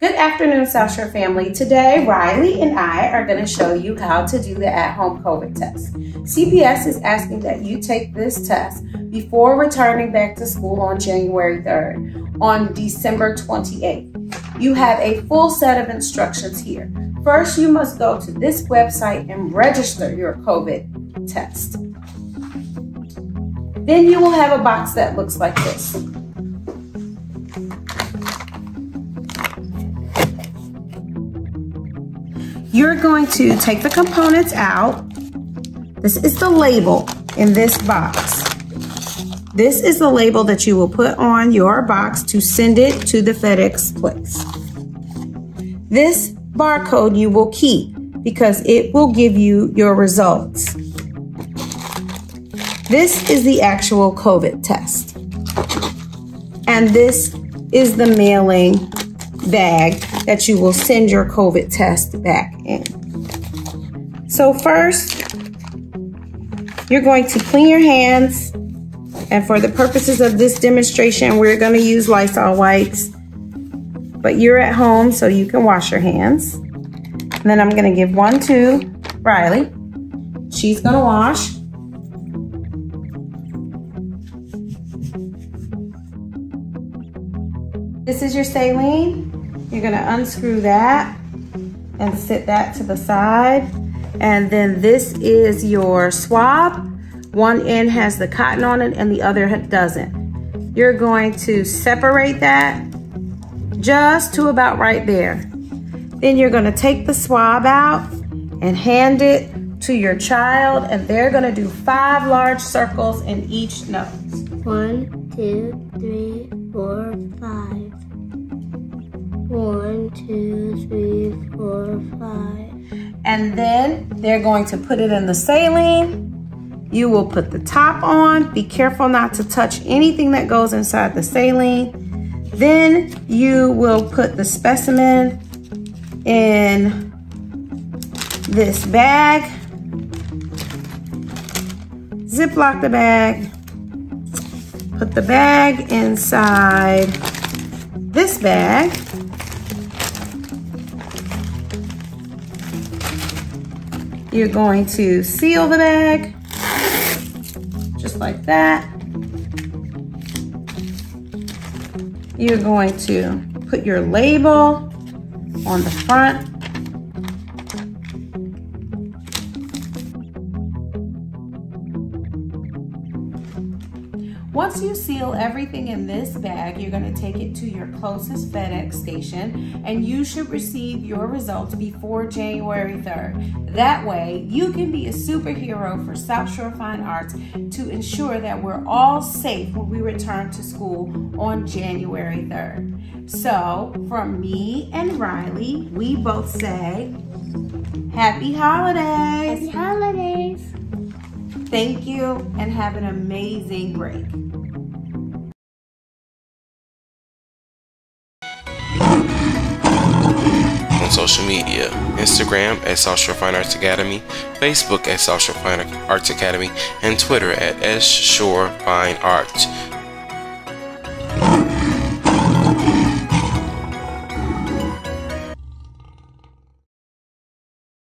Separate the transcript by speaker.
Speaker 1: Good afternoon, South Shore family. Today, Riley and I are going to show you how to do the at-home COVID test. CPS is asking that you take this test before returning back to school on January 3rd, on December 28th. You have a full set of instructions here. First, you must go to this website and register your COVID test. Then you will have a box that looks like this. You're going to take the components out. This is the label in this box. This is the label that you will put on your box to send it to the FedEx place. This barcode you will keep because it will give you your results. This is the actual COVID test. And this is the mailing bag that you will send your COVID test back in. So first, you're going to clean your hands. And for the purposes of this demonstration, we're going to use Lysol wipes. But you're at home, so you can wash your hands. And then I'm going to give one to Riley. She's going to wash. This is your saline. You're gonna unscrew that and sit that to the side. And then this is your swab. One end has the cotton on it and the other doesn't. You're going to separate that just to about right there. Then you're gonna take the swab out and hand it to your child, and they're gonna do 5 large circles in each nose.
Speaker 2: 1, 2, 3, 4, 5. 1, 2, 3, 4, 5.
Speaker 1: And then they're going to put it in the saline. You will put the top on. Be careful not to touch anything that goes inside the saline. Then you will put the specimen in this bag. Ziploc the bag. Put the bag inside this bag. You're going to seal the bag, just like that. You're going to put your label on the front. Once you seal everything in this bag, you're going to take it to your closest FedEx station, and you should receive your results before January 3rd. That way, you can be a superhero for South Shore Fine Arts to ensure that we're all safe when we return to school on January 3rd. So, from me and Riley, we both say, Happy Holidays!
Speaker 2: Happy Holidays!
Speaker 1: Thank you, and have an amazing break.
Speaker 3: On social media, Instagram at South Shore Fine Arts Academy, Facebook at South Shore Fine Arts Academy, and Twitter at S Shore Fine Arts.